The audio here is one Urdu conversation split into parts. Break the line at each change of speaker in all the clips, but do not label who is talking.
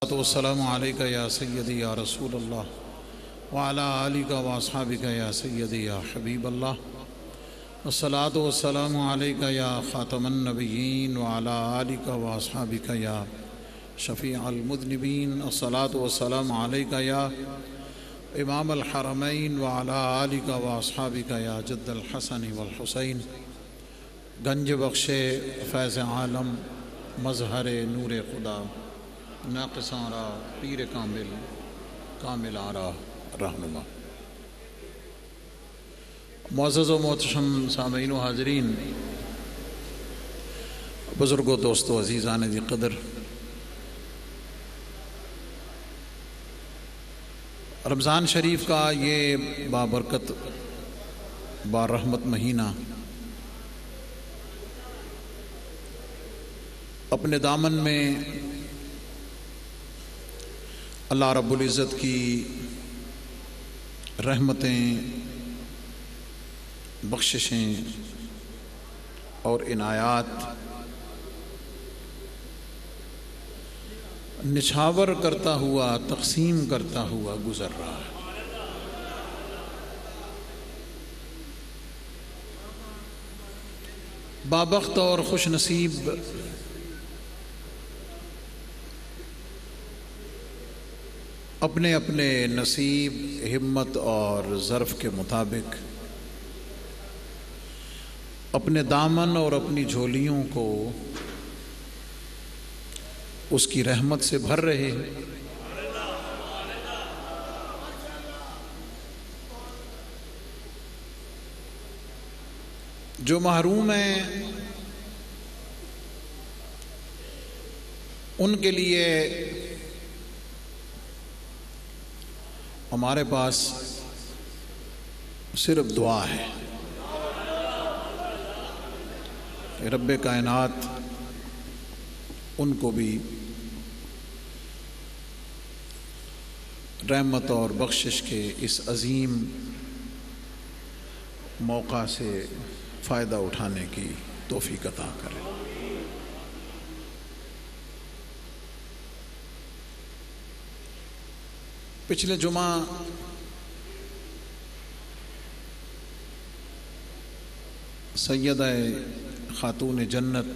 والسلام علیکہ یا سیدی یا رسول اللہ وعلی آلکہ واصحابکہ یا سیدی یا حبیب اللہ والصلاة والسلام علیکہ یا خاتم النبیین وعلی آلکہ واصحابکہ یا شفیع المذنبین الصلاة والسلام علیکہ یا امام الحرمین وعلی آلکہ واصحابکہ یا جد الحسن والحسین گنج بخش فیض عالم مظہر نور خدا ناقصاں را پیر کامل آرا رہنما۔ معزز و محتشم سامعین و حاضرین، بزرگوں، دوستو، عزیزان دی قدر، رمضان شریف کا یہ بابرکت بارحمت مہینہ اپنے دامن میں اللہ رب العزت کی رحمتیں، بخششیں اور عنایات نچھاور کرتا ہوا، تقسیم کرتا ہوا گزر رہا ہے۔ بابخت اور خوش نصیب اپنے اپنے نصیب، ہمت اور ظرف کے مطابق اپنے دامن اور اپنی جھولیوں کو اس کی رحمت سے بھر رہے ہیں۔ جو محروم ہیں ان کے لیے ہمارے پاس صرف دعا ہے کہ رب کائنات ان کو بھی رحمت اور بخشش کے اس عظیم موقع سے فائدہ اٹھانے کی توفیق عطا کرے۔ پچھلے جمعہ سیدہ خاتون جنت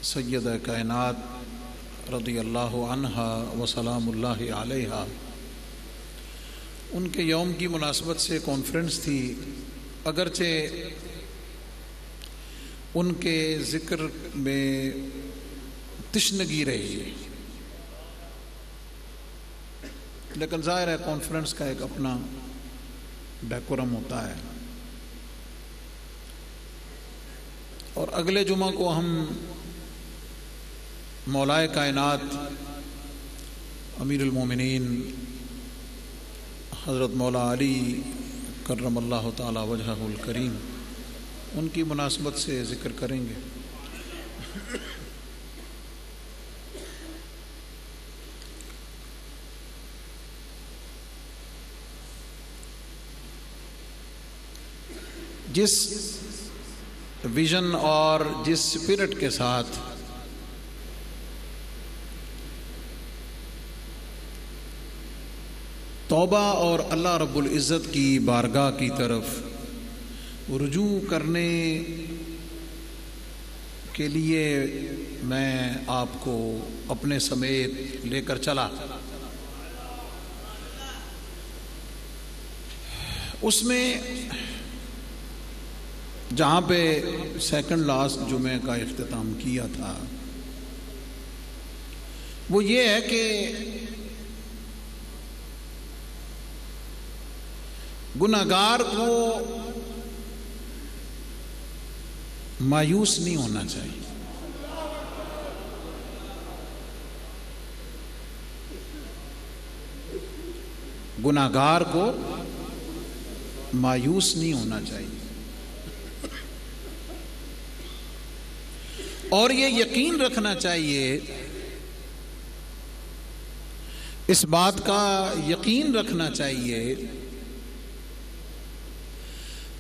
سیدہ کائنات رضی اللہ عنہا و سلام اللہ علیہا، ان کے یوم کی مناسبت سے کانفرنس تھی۔ اگرچہ ان کے ذکر میں تشنگی رہی، لیکن ظاہر ہے کانفرنس کا ایک اپنا ڈیکورم ہوتا ہے، اور اگلے جمعہ کو ہم مولائے کائنات امیر المومنین حضرت مولا علی کرم اللہ تعالی وجہہ الکریم ان کی مناسبت سے ذکر کریں گے۔ جس ویژن اور جس سپرٹ کے ساتھ توبہ اور اللہ رب العزت کی بارگاہ کی طرف رجوع کرنے کے لیے میں آپ کو اپنے سمیت لے کر چلا، اس میں جہاں پہ سیکنڈ لاسٹ جمعے کا اختتام کیا تھا وہ یہ ہے کہ گناہگار کو مایوس نہیں ہونا چاہیے۔ گناہگار کو مایوس نہیں ہونا چاہیے، اور یہ یقین رکھنا چاہیے، اس بات کا یقین رکھنا چاہیے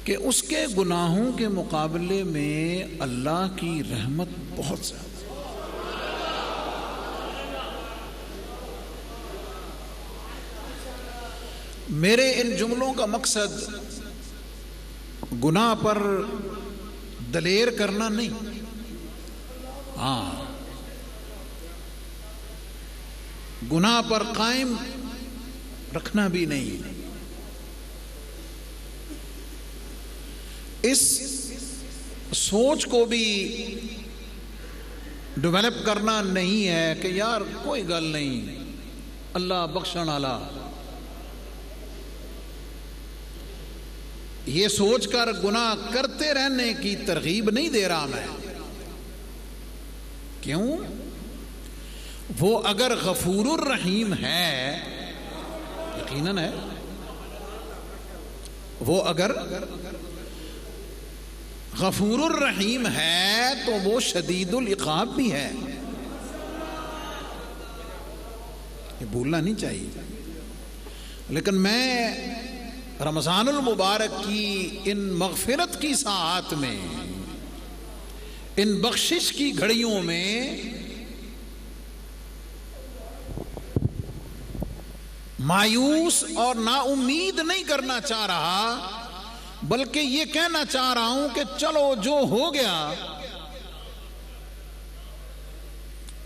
کہ اس کے گناہوں کے مقابلے میں اللہ کی رحمت بہت زیادہ ہے۔ میرے ان جملوں کا مقصد گناہ پر دلیر کرنا نہیں، ہاں گناہ پر قائم رکھنا بھی نہیں، اس سوچ کو بھی ڈیولپ کرنا نہیں ہے کہ یار کوئی گل نہیں، اللہ بخشن والا، یہ سوچ کر گناہ کرتے رہنے کی ترغیب نہیں دے رہا میں۔ کیوں؟ وہ اگر غفور الرحیم ہے، یقیناً ہے، وہ اگر غفور الرحیم ہے تو وہ شدید العقاب بھی ہے، یہ بھولنا نہیں چاہیے۔ لیکن میں رمضان المبارک کی ان مغفرت کی ساعات میں، ان بخشش کی گھڑیوں میں مایوس اور نا امید نہیں کرنا چاہ رہا، بلکہ یہ کہنا چاہ رہا ہوں کہ چلو جو ہو گیا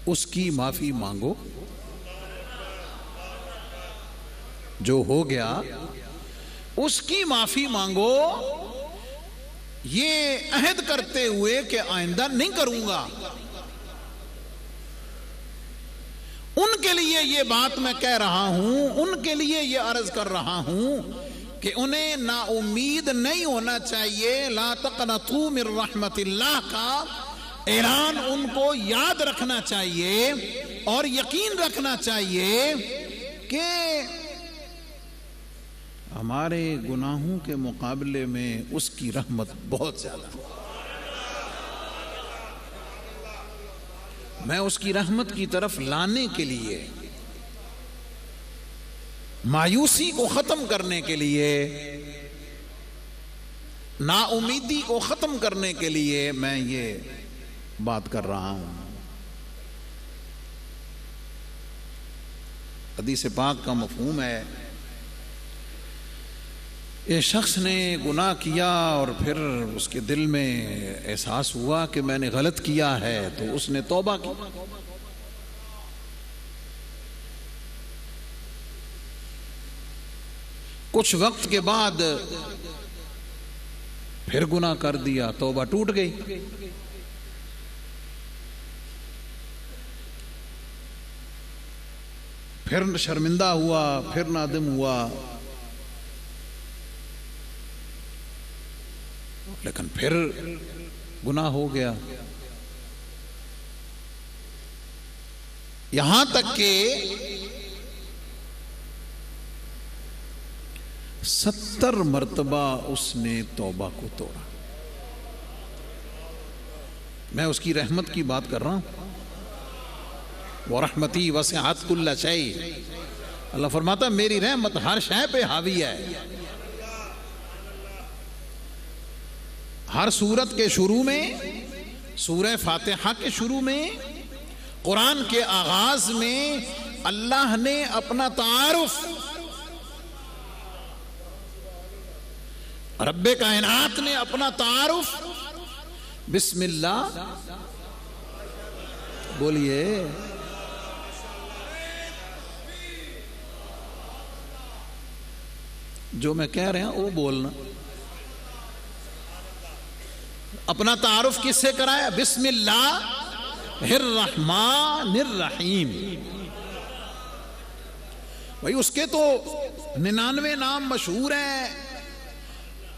اس کی معافی مانگو، جو ہو گیا اس کی معافی مانگو، یہ عہد کرتے ہوئے کہ آئندہ نہیں کروں گا۔ ان کے لیے یہ بات میں کہہ رہا ہوں، ان کے لیے یہ عرض کر رہا ہوں کہ انہیں نا امید نہیں ہونا چاہیے۔ لا تقنطوا من رحمت اللہ کا اعلان ان کو یاد رکھنا چاہیے اور یقین رکھنا چاہیے کہ ہمارے گناہوں کے مقابلے میں اس کی رحمت بہت زیادہ ہے۔ میں اس کی رحمت کی طرف لانے کے لیے، مایوسی کو ختم کرنے کے لیے، نا امیدی کو ختم کرنے کے لیے میں یہ بات کر رہا ہوں۔ حدیث پاک کا مفہوم ہے، یہ شخص نے گناہ کیا اور پھر اس کے دل میں احساس ہوا کہ میں نے غلط کیا ہے تو اس نے توبہ کی، کچھ وقت کے بعد پھر گناہ کر دیا، توبہ ٹوٹ گئی، پھر شرمندہ ہوا، پھر نادم ہوا، لیکن پھر گناہ ہو گیا، یہاں تک کہ 70 مرتبہ اس نے توبہ کو توڑا۔ میں اس کی رحمت کی بات کر رہا ہوں۔ وَرَحْمَتِي وَسِعَتْ كُلَّ شَيْءٍ، اللہ فرماتا میری رحمت ہر شے پہ حاوی ہے۔ ہر سورت کے شروع میں، سورہ فاتحہ کے شروع میں، قرآن کے آغاز میں اللہ نے اپنا تعارف، رب کائنات نے اپنا تعارف بسم اللہ، بولیے، جو میں کہہ رہے ہیں وہ بولنا، اپنا تعارف کس سے کرایا؟ بسم اللہ الرحمن الرحیم۔ بھائی اس کے تو 99 نام مشہور ہیں،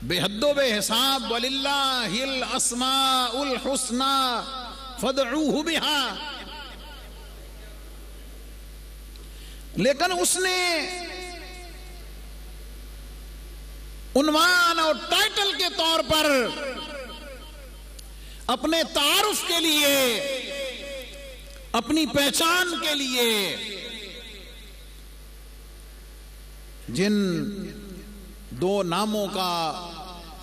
بے حد و بے حساب، وَلِلَّهِ الْأَسْمَاءُ الْحُسْنَى فَادْعُوهُ بِهَا، لیکن اس نے عنوان اور ٹائٹل کے طور پر اپنے تعارف کے لیے، اپنی پہچان کے لیے جن دو ناموں کا،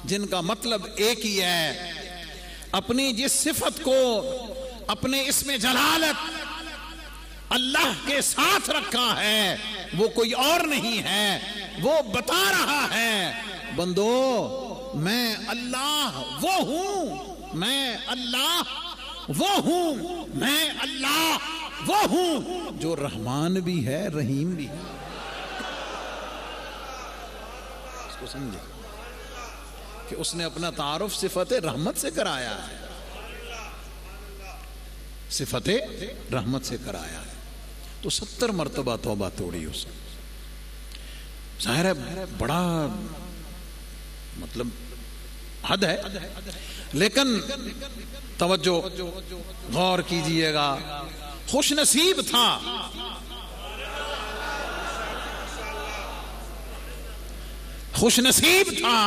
جن کا مطلب ایک ہی ہے، اپنی جس صفت کو اپنے اسم جلالت اللہ کے ساتھ رکھا ہے وہ کوئی اور نہیں ہے وہ بتا رہا ہے بندو میں اللہ وہ ہوں، میں اللہ وہ ہوں، میں اللہ وہ ہوں جو رحمان بھی ہے رحیم بھی ہے۔ اس کو سمجھے کہ اس نے اپنا تعارف صفت رحمت سے کرایا ہے، صفت رحمت سے کرایا ہے۔ تو 70 مرتبہ توبہ توڑی اس نے۔ ظاہر ہے بڑا مطلب حد ہے، لیکن توجہ غور کیجئے گا، خوش نصیب تھا خوش نصیب تھا،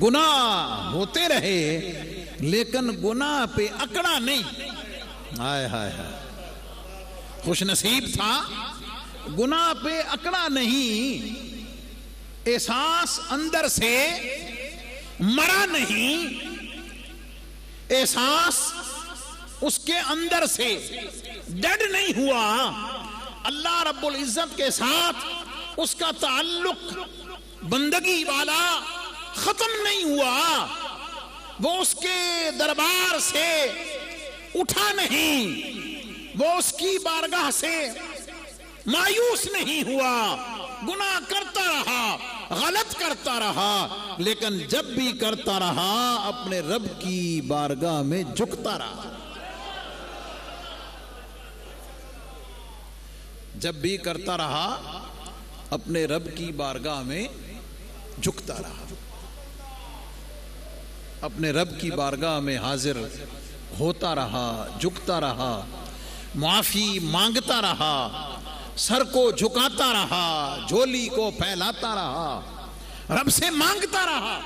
گناہ ہوتے رہے لیکن گناہ پہ اکڑا نہیں۔ ہائے ہائے ہائے، خوش نصیب تھا، گناہ پہ اکڑا نہیں، احساس اندر سے مرا نہیں، احساس اس کے اندر سے ڈیڈ نہیں ہوا، اللہ رب العزت کے ساتھ اس کا تعلق بندگی والا ختم نہیں ہوا، وہ اس کے دربار سے اٹھا نہیں، وہ اس کی بارگاہ سے مایوس نہیں ہوا، گناہ کرتا رہا، غلط کرتا رہا، لیکن جب بھی کرتا رہا اپنے رب کی بارگاہ میں جھکتا رہا، جب بھی کرتا رہا اپنے رب کی بارگاہ میں جھکتا رہا، اپنے رب کی بارگاہ میں حاضر ہوتا رہا، جھکتا رہا، معافی مانگتا رہا، سر کو جھکاتا رہا، جھولی کو پھیلاتا رہا، رب سے مانگتا رہا،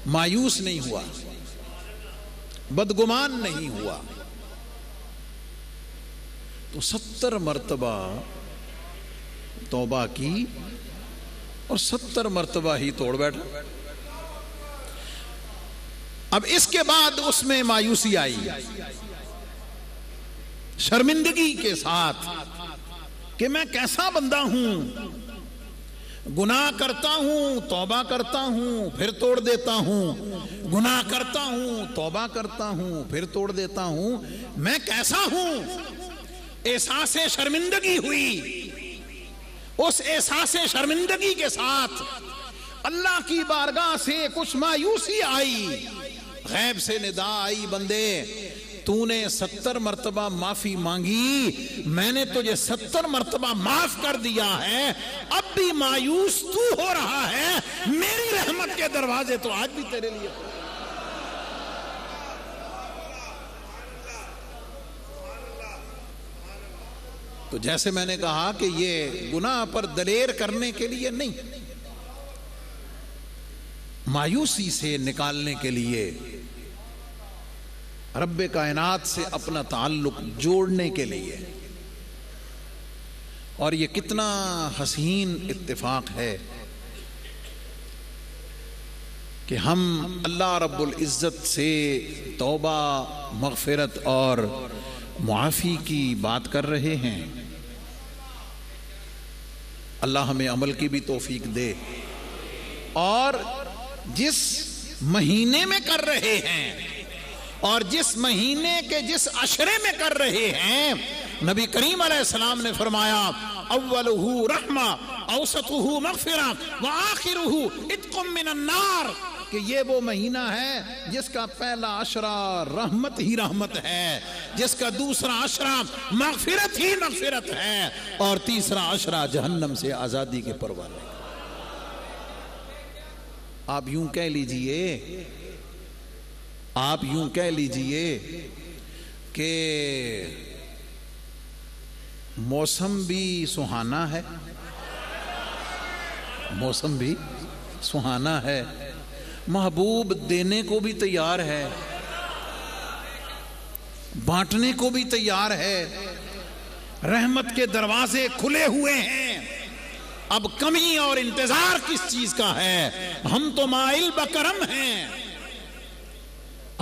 مایوس نہیں ہوا، بدگمان نہیں ہوا۔ تو 70 مرتبہ توبہ کی اور 70 مرتبہ ہی توڑ بیٹھا۔ اب اس کے بعد اس میں مایوسی آئی، شرمندگی کے ساتھ کہ میں کیسا بندہ ہوں، گناہ کرتا ہوں، توبہ کرتا ہوں، پھر توڑ دیتا ہوں، گناہ کرتا ہوں، توبہ کرتا ہوں، پھر توڑ دیتا ہوں، میں کیسا ہوں۔ احساس شرمندگی ہوئی، اس احساس شرمندگی کے ساتھ اللہ کی بارگاہ سے کچھ مایوسی آئی، غیب سے ندا آئی، بندے تو نے 70 مرتبہ معافی مانگی، میں نے تجھے 70 مرتبہ معاف کر دیا ہے، اب بھی مایوس تو ہو رہا ہے، میری رحمت کے دروازے تو آج بھی تیرے لیے۔ تو جیسے میں نے کہا کہ یہ گناہ پر دلیر کرنے کے لیے نہیں، مایوسی سے نکالنے کے لیے، رب کائنات سے اپنا تعلق جوڑنے کے لیے۔ اور یہ کتنا حسین اتفاق ہے کہ ہم اللہ رب العزت سے توبہ، مغفرت اور معافی کی بات کر رہے ہیں۔ اللہ ہمیں عمل کی بھی توفیق دے، اور جس مہینے میں کر رہے ہیں اور جس مہینے کے جس عشرے میں کر رہے ہیں، نبی کریم علیہ السلام نے فرمایا اولہ رحمہ اوسطہ مغفرہ وآخرہ عتق من النار، کہ یہ وہ مہینہ ہے جس کا پہلا عشرہ رحمت ہی رحمت ہے، جس کا دوسرا عشرہ مغفرت ہی مغفرت ہے، اور تیسرا عشرہ جہنم سے آزادی کے پروانے۔ آپ یوں کہہ لیجئے، آپ یوں کہہ لیجئے کہ موسم بھی سہانا ہے، موسم بھی سہانا ہے، محبوب دینے کو بھی تیار ہے، بانٹنے کو بھی تیار ہے، رحمت کے دروازے کھلے ہوئے ہیں، اب کمی اور انتظار کس چیز کا ہے؟ ہم تو مائل بکرم ہیں،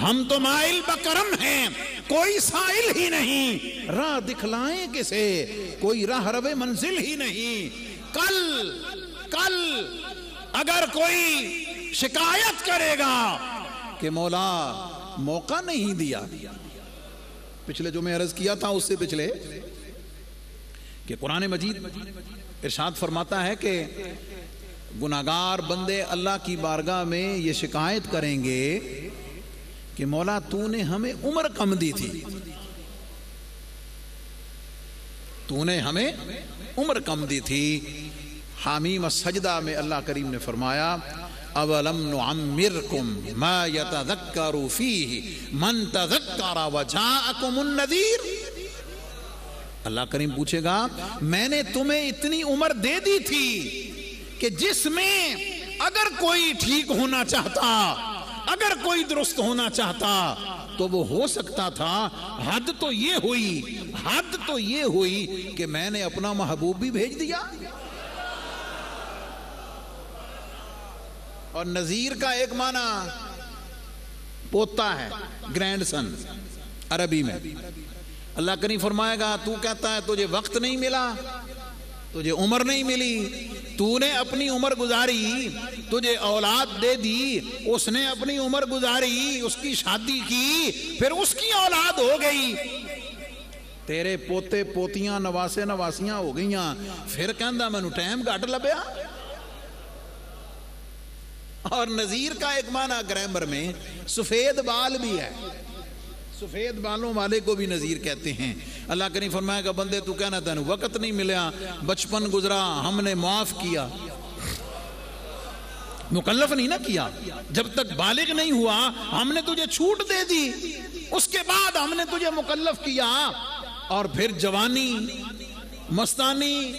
ہم تو مائل بکرم ہیں، کوئی سائل ہی نہیں، راہ دکھلائیں کسے، کوئی راہ رو منزل ہی نہیں۔ کل اگر کوئی شکایت کرے گا کہ مولا موقع نہیں دیا، پچھلے جو میں عرض کیا تھا اس سے پچھلے، کہ قرآن مجید ارشاد فرماتا ہے کہ گناہگار بندے اللہ کی بارگاہ میں یہ شکایت کریں گے کہ مولا تو نے ہمیں عمر کم دی تھی، تو نے ہمیں عمر کم دی تھی۔ حامیم السجدہ میں اللہ کریم نے فرمایا اولم نعمرکم ما یتذکر فیہ من تذکر وجاءکم النذیر۔ اللہ کریم پوچھے گا میں نے تمہیں اتنی عمر دے دی تھی کہ جس میں اگر کوئی ٹھیک ہونا چاہتا، اگر کوئی درست ہونا چاہتا تو وہ ہو سکتا تھا۔ حد تو یہ ہوئی کہ میں نے اپنا محبوب بھی بھیج دیا۔ اور نذیر کا ایک معنی پوتا ہے، گرینڈ سن عربی میں۔ اللہ کریم فرمائے گا تو کہتا ہے تجھے وقت نہیں ملا، تجھے عمر نہیں ملی، تو نے اپنی عمر گزاری، تجھے اولاد دے دی، اس نے اپنی عمر گزاری، اس کی شادی کی، پھر اس کی اولاد ہو گئی، تیرے پوتے پوتیاں نواسے نواسیاں ہو گئیاں، پھر کہندا مینوں ٹائم گھٹ لبیا۔ اور نذیر کا ایک معنی گرامر میں سفید بال بھی ہے، سفید بالوں والے کو بھی نذیر کہتے ہیں۔ اللہ کریم فرمائے گا بندے تو کہنا تینوں وقت نہیں ملیا، بچپن گزرا ہم نے معاف کیا، مکلف نہیں نہ کیا، جب تک بالغ نہیں ہوا ہم نے تجھے چھوٹ دے دی، اس کے بعد ہم نے تجھے مکلف کیا، اور پھر جوانی مستانی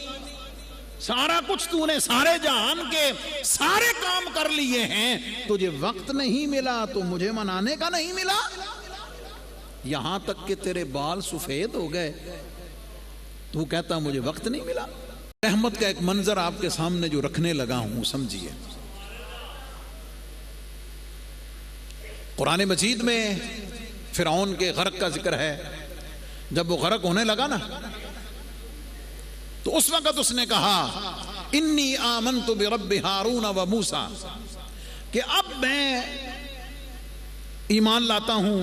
سارا کچھ تو نے سارے جہان کے سارے کام کر لیے ہیں، تجھے وقت نہیں ملا تو مجھے منانے کا نہیں ملا، یہاں تک کہ تیرے بال سفید ہو گئے تو کہتا مجھے وقت نہیں ملا۔ رحمت کا ایک منظر آپ کے سامنے جو رکھنے لگا ہوں سمجھیے۔ قرآن مجید میں فرعون کے غرق کا ذکر ہے۔ جب وہ غرق ہونے لگا نا تو اس وقت اس نے کہا انی آمنت برب ہارون و موسیٰ، کہ اب میں ایمان لاتا ہوں،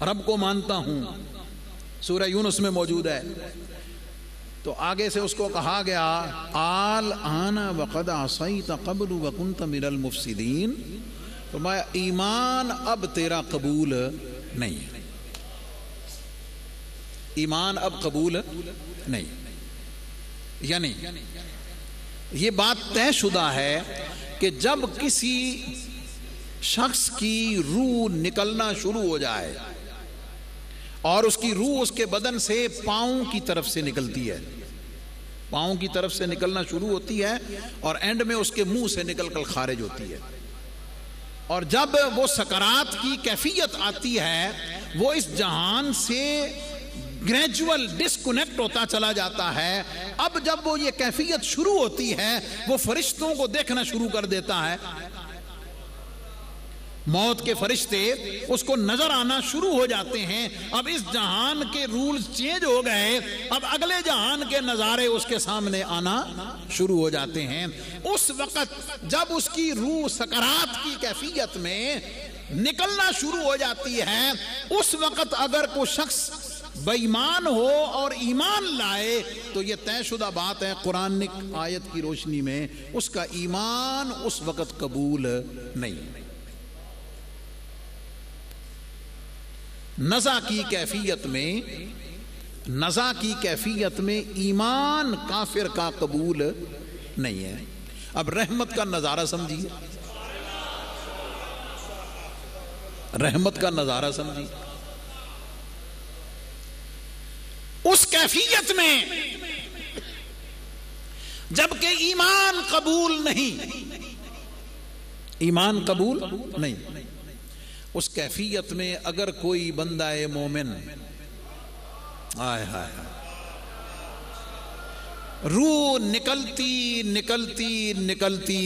رب کو مانتا ہوں، سورہ یونس میں موجود ہے۔ تو آگے سے اس کو کہا گیا آل آنا وقد عصیت قبل وکنت من المفسدین، فرمایا ایمان اب تیرا قبول نہیں، ایمان اب قبول نہیں، یعنی یہ بات طے شدہ ہے کہ جب کسی شخص کی روح نکلنا شروع ہو جائے اور اس کی روح اس کے بدن سے پاؤں کی طرف سے نکلتی ہے، پاؤں کی طرف سے نکلنا شروع ہوتی ہے اور اینڈ میں اس کے منہ سے نکل کر خارج ہوتی ہے، اور جب وہ سکرات کی کیفیت آتی ہے وہ اس جہان سے گریجول ڈسکنیکٹ ہوتا چلا جاتا ہے۔ اب جب وہ یہ کیفیت شروع ہوتی ہے وہ فرشتوں کو دیکھنا شروع کر دیتا ہے، موت کے فرشتے اس کو نظر آنا شروع ہو جاتے ہیں۔ اب اس جہان کے رولز چینج ہو گئے، اب اگلے جہان کے نظارے اس کے سامنے آنا شروع ہو جاتے ہیں۔ اس وقت جب اس کی روح سکرات کی کیفیت میں نکلنا شروع ہو جاتی ہے، اس وقت اگر کوئی شخص بے ایمان ہو اور ایمان لائے تو یہ طے شدہ بات ہے قرآنک آیت کی روشنی میں اس کا ایمان اس وقت قبول نہیں۔ نزع کی کیفیت میں ایمان کافر کا قبول نہیں ہے۔ اب رحمت کا نظارہ سمجھیے، رحمت کا نظارہ سمجھیے، اس کیفیت میں جبکہ ایمان قبول نہیں، ایمان قبول نہیں، اس کیفیت میں اگر کوئی بندہ مومن آئے ہائے روح نکلتی نکلتی نکلتی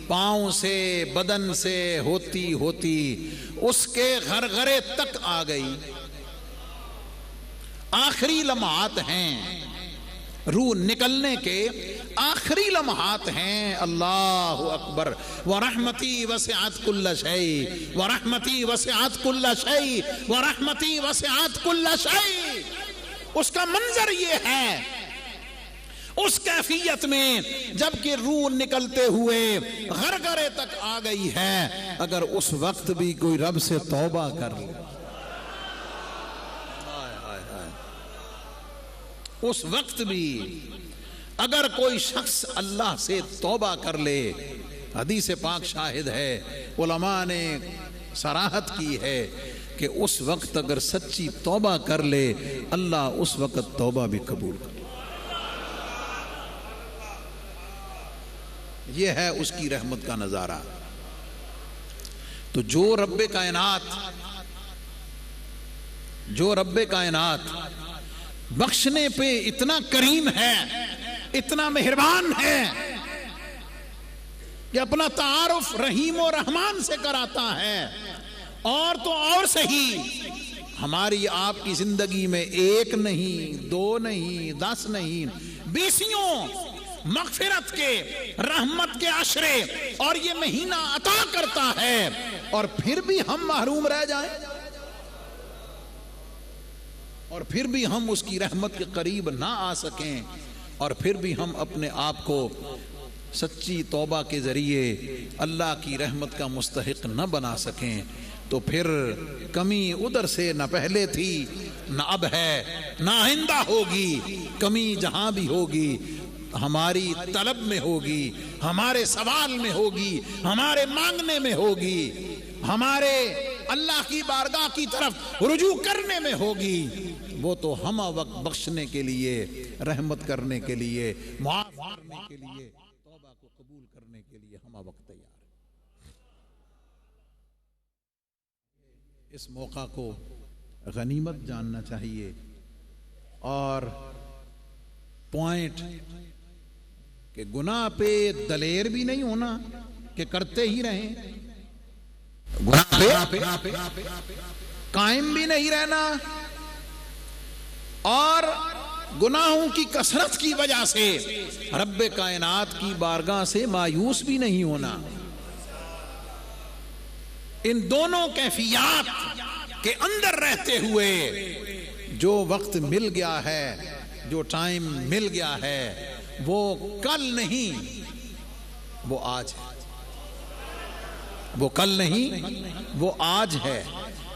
پاؤں سے بدن سے ہوتی ہوتی اس کے غرغرے تک آ گئی. آخری لمحات ہیں، روح نکلنے کے آخری لمحات ہیں. اللہ اکبر. ورحمتی وسعت کل شیء، ورحمتی وسعت کل شیء، ورحمتی وسعت کل شیء. اس کا منظر یہ ہے، اس کیفیت میں جب کہ روح نکلتے ہوئے غرغرے تک آ گئی ہے، اگر اس وقت بھی کوئی رب سے توبہ کر لے، اس وقت بھی اگر کوئی شخص اللہ سے توبہ کر لے، حدیث پاک شاہد ہے، علماء نے صراحت کی ہے کہ اس وقت اگر سچی توبہ کر لے اللہ اس وقت توبہ بھی قبول کر. یہ ہے اس کی رحمت کا نظارہ. تو جو رب کائنات بخشنے پہ اتنا کریم ہے، اتنا مہربان ہے کہ اپنا تعارف رحیم و رحمان سے کراتا ہے. اور تو اور صحیح، ہماری آپ کی زندگی میں 1 نہیں 2 نہیں 10 نہیں 20 مغفرت کے رحمت کے عشرے اور یہ مہینہ عطا کرتا ہے، اور پھر بھی ہم محروم رہ جائیں، اور پھر بھی ہم اس کی رحمت کے قریب نہ آ سکیں، اور پھر بھی ہم اپنے آپ کو سچی توبہ کے ذریعے اللہ کی رحمت کا مستحق نہ بنا سکیں، تو پھر کمی ادھر سے نہ پہلے تھی، نہ اب ہے، نہ آئندہ ہوگی. کمی جہاں بھی ہوگی ہماری طلب میں ہوگی، ہمارے سوال میں ہوگی، ہمارے مانگنے میں ہوگی، ہمارے اللہ کی بارگاہ کی طرف رجوع کرنے میں ہوگی. وہ تو ہم وقت بخشنے کے لیے، رحمت کرنے کے لیے، معاف کرنے کے لیے، توبہ کو قبول کرنے کے لیے ہم وقت تیار ہیں. اس موقع کو غنیمت جاننا چاہیے. اور پوائنٹ کہ گناہ پہ دلیر بھی نہیں ہونا کہ کرتے ہی رہیں، گناہ پہ قائم بھی نہیں رہنا، اور گناہوں کی کثرت کی وجہ سے رب کائنات کی بارگاہ سے مایوس بھی نہیں ہونا. ان دونوں کیفیات کے اندر رہتے ہوئے جو وقت مل گیا ہے، جو ٹائم مل گیا ہے، وہ کل نہیں، وہ آج ہے. وہ کل نہیں، وہ آج ہے.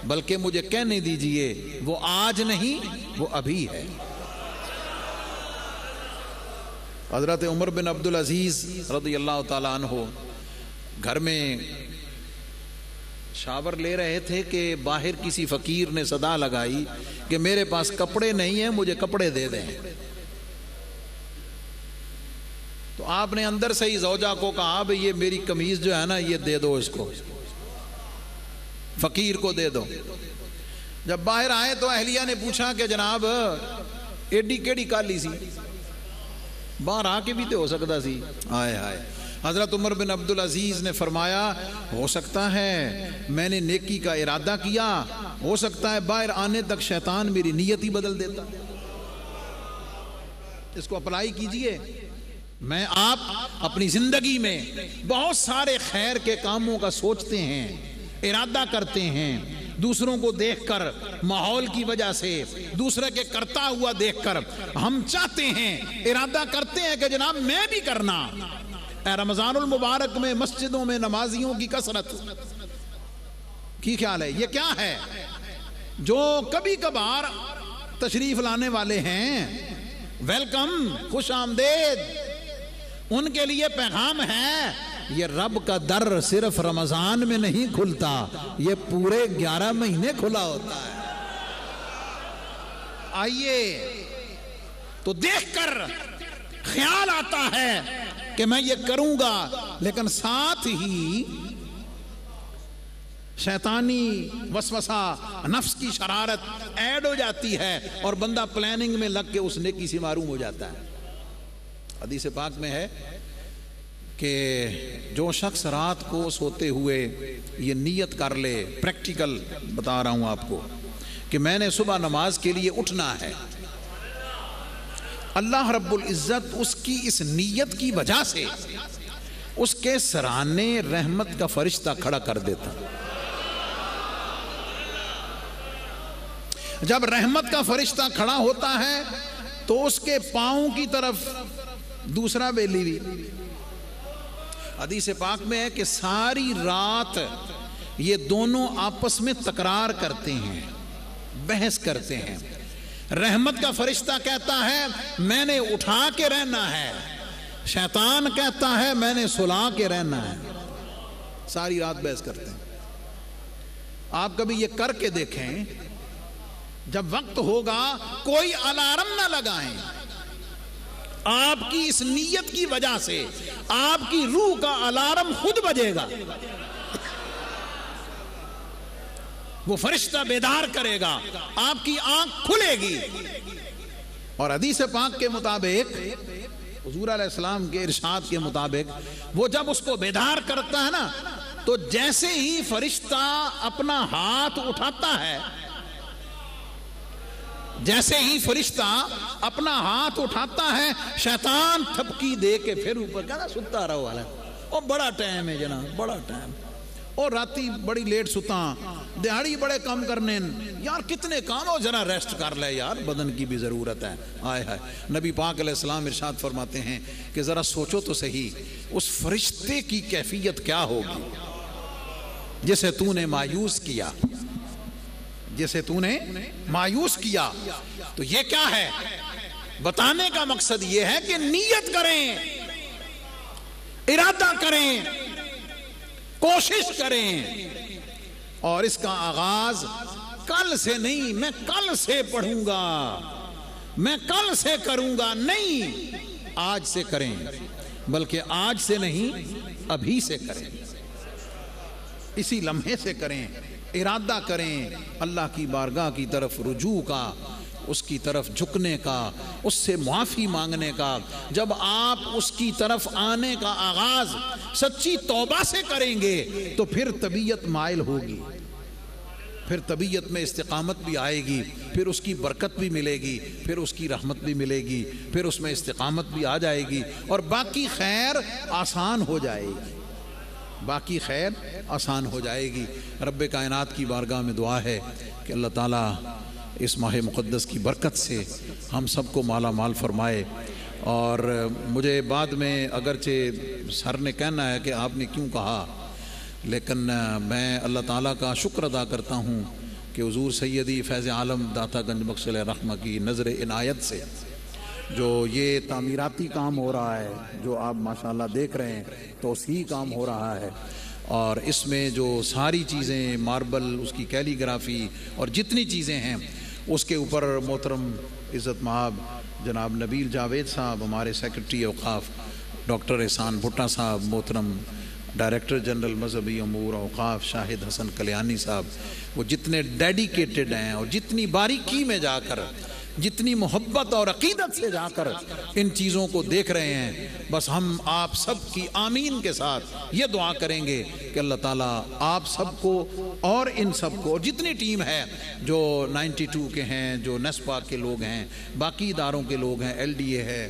بلکہ مجھے کہنے دیجئے وہ آج نہیں، وہ ابھی ہے. حضرت عمر بن عبدالعزیز رضی اللہ تعالیٰ عنہ گھر میں شاور لے رہے تھے کہ باہر کسی فقیر نے صدا لگائی کہ میرے پاس کپڑے نہیں ہیں، مجھے کپڑے دے دیں. تو آپ نے اندر سے ہی زوجہ کو کہا بھئی یہ میری قمیض جو ہے نا یہ دے دو، اس کو فقیر کو دے دو. جب باہر آئے تو اہلیہ نے پوچھا کہ جناب ایڈی کیڑی کالی سی، باہر آ کے بھی تو ہو سکتا سی. آئے آئے. حضرت عمر بن عبدالعزیز نے فرمایا ہو سکتا ہے میں نے نیکی کا ارادہ کیا، ہو سکتا ہے باہر آنے تک شیطان میری نیت ہی بدل دیتا. اس کو اپلائی کیجئے. میں آپ اپنی زندگی میں بہت سارے خیر کے کاموں کا سوچتے ہیں، ارادہ کرتے ہیں، دوسروں کو دیکھ کر، ماحول کی وجہ سے، دوسرے کے کرتا ہوا دیکھ کر ہم چاہتے ہیں، ارادہ کرتے ہیں کہ جناب میں بھی کرنا. اے رمضان المبارک میں مسجدوں میں نمازیوں کی کثرت کی خیال ہے یہ کیا ہے؟ جو کبھی کبھار تشریف لانے والے ہیں، ویلکم، خوش آمدید، ان کے لیے پیغام ہے یہ رب کا در صرف رمضان میں نہیں کھلتا، یہ پورے 11 مہینے کھلا ہوتا ہے. آئیے تو دیکھ کر خیال آتا ہے کہ میں یہ کروں گا، لیکن ساتھ ہی شیطانی وسوسہ، نفس کی شرارت ایڈ ہو جاتی ہے اور بندہ پلاننگ میں لگ کے اس نیکی سے محروم ہو جاتا ہے. حدیث پاک میں ہے کہ جو شخص رات کو سوتے ہوئے یہ نیت کر لے، پریکٹیکل بتا رہا ہوں آپ کو، کہ میں نے صبح نماز کے لیے اٹھنا ہے، اللہ رب العزت اس کی اس نیت کی وجہ سے اس کے سرانے رحمت کا فرشتہ کھڑا کر دیتا۔ جب رحمت کا فرشتہ کھڑا ہوتا ہے تو اس کے پاؤں کی طرف دوسرا بیلی بھی، حدیث پاک میں ہے کہ ساری رات یہ دونوں آپس میں تکرار کرتے ہیں، بحث کرتے ہیں۔ رحمت کا فرشتہ کہتا ہے میں نے اٹھا کے رہنا ہے، شیطان کہتا ہے میں نے سلا کے رہنا ہے، ساری رات بحث کرتے ہیں۔ آپ کبھی یہ کر کے دیکھیں، جب وقت ہوگا کوئی الارم نہ لگائیں، آپ کی اس نیت کی وجہ سے آپ کی روح کا الارم خود بجے گا، وہ فرشتہ بیدار کرے گا، آپ کی آنکھ کھلے گی۔ اور حدیث پاک کے مطابق، حضور علیہ السلام کے ارشاد کے مطابق، وہ جب اس کو بیدار کرتا ہے نا تو جیسے ہی فرشتہ اپنا ہاتھ اٹھاتا ہے، جیسے ہی فرشتہ اپنا ہاتھ اٹھاتا ہے، شیطان تھپکی دے کے پھر اوپر کہنا ستا رہو والا، اور بڑا ٹائم ہے جناب، بڑا ٹائم، اور راتی بڑی لیٹ ستا، دیہاڑی بڑے کام کرنے، یار کتنے کام ہو، ذرا ریسٹ کر لے یار، بدن کی بھی ضرورت ہے۔ آئے ہائے، نبی پاک علیہ السلام ارشاد فرماتے ہیں کہ ذرا سوچو تو صحیح اس فرشتے کی کیفیت کیا ہوگی جسے تو نے مایوس کیا، جسے تو نے مایوس کیا۔ تو یہ کیا ہے؟ بتانے کا مقصد یہ ہے کہ نیت کریں، ارادہ کریں، کوشش کریں، اور اس کا آغاز کل سے نہیں، میں کل سے پڑھوں گا، میں کل سے کروں گا، نہیں، آج سے کریں، بلکہ آج سے نہیں ابھی سے کریں، اسی لمحے سے کریں، ارادہ کریں اللہ کی بارگاہ کی طرف رجوع کا، اس کی طرف جھکنے کا، اس سے معافی مانگنے کا۔ جب آپ اس کی طرف آنے کا آغاز سچی توبہ سے کریں گے تو پھر طبیعت مائل ہوگی، پھر طبیعت میں استقامت بھی آئے گی، پھر اس کی برکت بھی ملے گی، پھر اس کی رحمت بھی ملے گی، پھر اس میں استقامت بھی آ جائے گی، اور باقی خیر آسان ہو جائے گی، باقی خیر آسان ہو جائے گی۔ رب کائنات کی بارگاہ میں دعا ہے کہ اللہ تعالیٰ اس ماہ مقدس کی برکت سے ہم سب کو مالا مال فرمائے۔ اور مجھے بعد میں اگرچہ سر نے کہنا ہے کہ آپ نے کیوں کہا، لیکن میں اللہ تعالیٰ کا شکر ادا کرتا ہوں کہ حضور سیدی فیض عالم داتا گنج بخش رحمہ کی نظر عنایت سے جو یہ تعمیراتی کام ہو رہا ہے، جو آپ ماشاءاللہ دیکھ رہے ہیں، توسیع کام ہو رہا ہے، اور اس میں جو ساری چیزیں، ماربل، اس کی کیلی گرافی اور جتنی چیزیں ہیں، اس کے اوپر محترم عزت مآب جناب نبیل جاوید صاحب، ہمارے سیکرٹری اوقاف، ڈاکٹر احسان بھٹا صاحب، محترم ڈائریکٹر جنرل مذہبی امور اوقاف شاہد حسن کلیانی صاحب، وہ جتنے ڈیڈیکیٹڈ ہیں اور جتنی باریکی میں جا کر، جتنی محبت اور عقیدت سے جا کر ان چیزوں کو دیکھ رہے ہیں، بس ہم آپ سب کی آمین کے ساتھ یہ دعا کریں گے کہ اللہ تعالیٰ آپ سب کو اور ان سب کو، اور جتنی ٹیم ہے جو 92 کے ہیں، جو نیسپا کے لوگ ہیں، باقی اداروں کے لوگ ہیں، LDA ہے،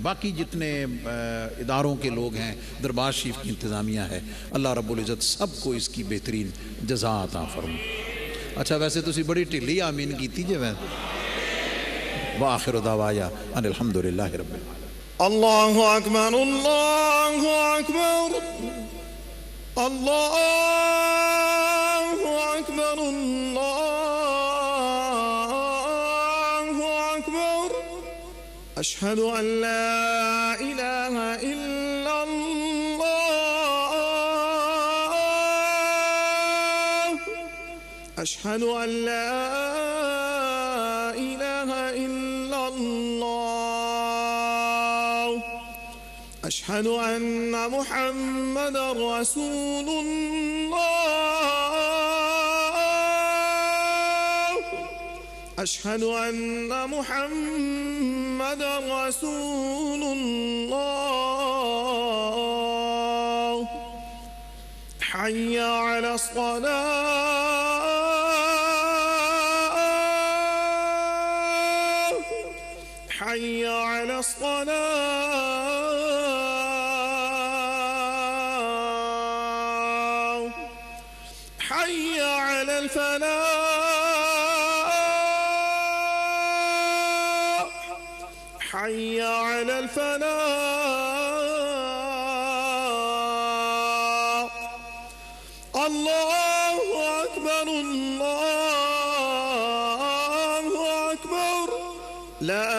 باقی جتنے اداروں کے لوگ ہیں، دربار شریف کی انتظامیہ ہے، اللہ رب العزت سب کو اس کی بہترین جزا عطا فرمائے۔ اچھا ویسے تسی بڑی ٹھلی آمین کیتی جے ویسے۔ وآخر دعوایا ان الحمدللہ رب العالمین۔
اللہ اکبر، اللہ اکبر، اللہ اکبر، اللہ اکبر، اشہد ان لا الہ الا اللہ، اشہد ان لا أشهد أن محمد رسول الله، أشهد أن محمد رسول الله۔ حي على الصلاة حي على الصلاة حي على الفلاح حي على الفلاح الله أكبر الله أكبر لا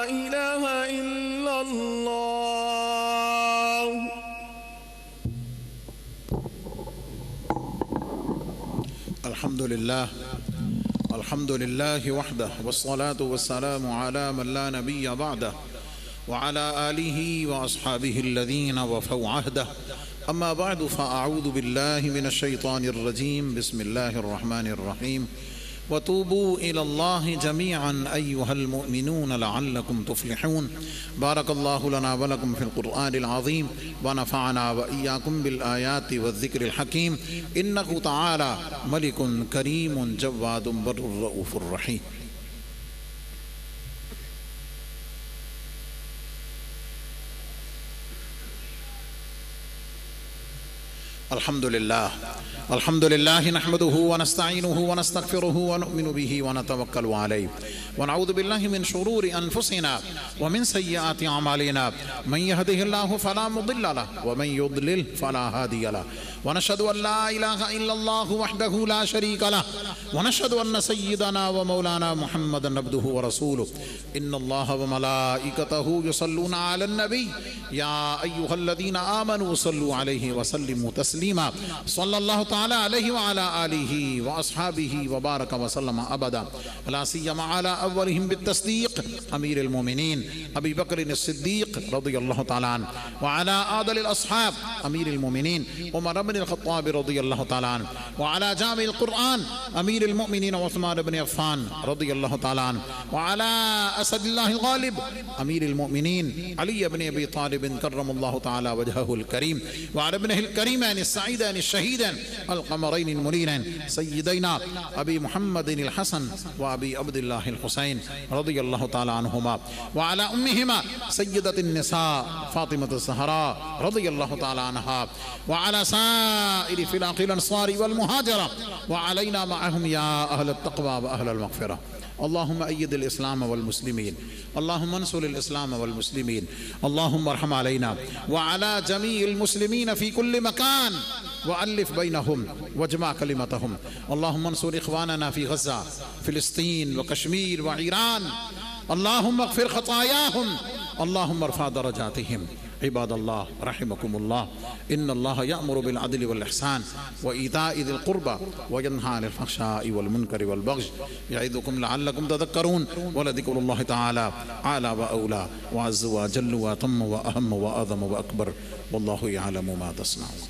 إله إلا الله.
الحمد لله وحده والصلاة والسلام على من لا نبي بعده وعلى آله وأصحابه الذين وفوا عهده. أما بعد فأعوذ بالله من الشيطان الرجيم. بسم الله الرحمن الرحيم. وتوبوا إلى الله جميعا أيها المؤمنون لعلكم تفلحون. بارك الله لنا ولكم في القرآن العظيم ونفعنا وإياكم بالآيات والذكر الحكيم. إنه تعالى ملك كريم جواد بر رؤوف رحيم. الحمد لله نحمده ونستعينه ونستغفره ونؤمن به ونتوكل عليه ونعوذ بالله من شرور أنفسنا ومن سيئات أعمالنا. من يهده الله فلا مضل له ومن يضلل فلا هادي له. ونشهد أن لا إله إلا الله وحده لا شريك له ونشهد أن سيدنا ومولانا محمدا عبده ورسوله. إن الله وملائكته يصلون على النبي يا أيها الذين آمنوا صلوا عليه وسلموا تسليما. صلى الله تعالى عليه وعلى آله وأصحابه وبارك وسلم أبدا. لا سيما على أولهم بالتصديق أمير المؤمنين أبي بكر الصديق رضي الله تعالى عنه، وعلى آدل الأصحاب أمير المؤمنين عمر بن الخطاب رضي الله تعالى عنه، وعلى جامع القرآن أمير المؤمنين عثمان بن عفان رضي الله تعالى عنه، وعلى أسد الله الغالب أمير المؤمنين علي بن أبي طالب كرم الله تعالى وجهه الكريم، وعلى ابنه الكريمين السعيدين الشهيدين القمرين المنيرين سيدينا أبي محمد الحسن وأبي عبد الله الحسين رضي الله تعالى عنهما، وعلى أمهما سيدة النساء فاطمة الزهراء رضي الله تعالى عنها، وعلى سائر فلاق الأنصار والمهاجرة، وعلينا معهم يا أهل التقوى وأهل المغفرة. اللهم أيد الإسلام والمسلمين، اللهم انصر الإسلام والمسلمين، اللهم ارحم علينا وعلى جميع المسلمين في كل مكان وألف بينهم واجمع كلمتهم. اللهم انصر إخواننا في غزة فلسطين وكشمير وإيران، اللهم اغفر خطاياهم، اللهم ارفع درجاتهم. عباد الله رحمكم الله، إن الله يأمر بالعدل والإحسان وإيتاء ذي القربى وينهى عن الفحشاء والمنكر والبغي يعظكم لعلكم تذكرون. ولذكر الله تعالى أعلى وأولى وعز وجل وأتم وأهم وأعظم وأكبر، والله يعلم ما تصنعون.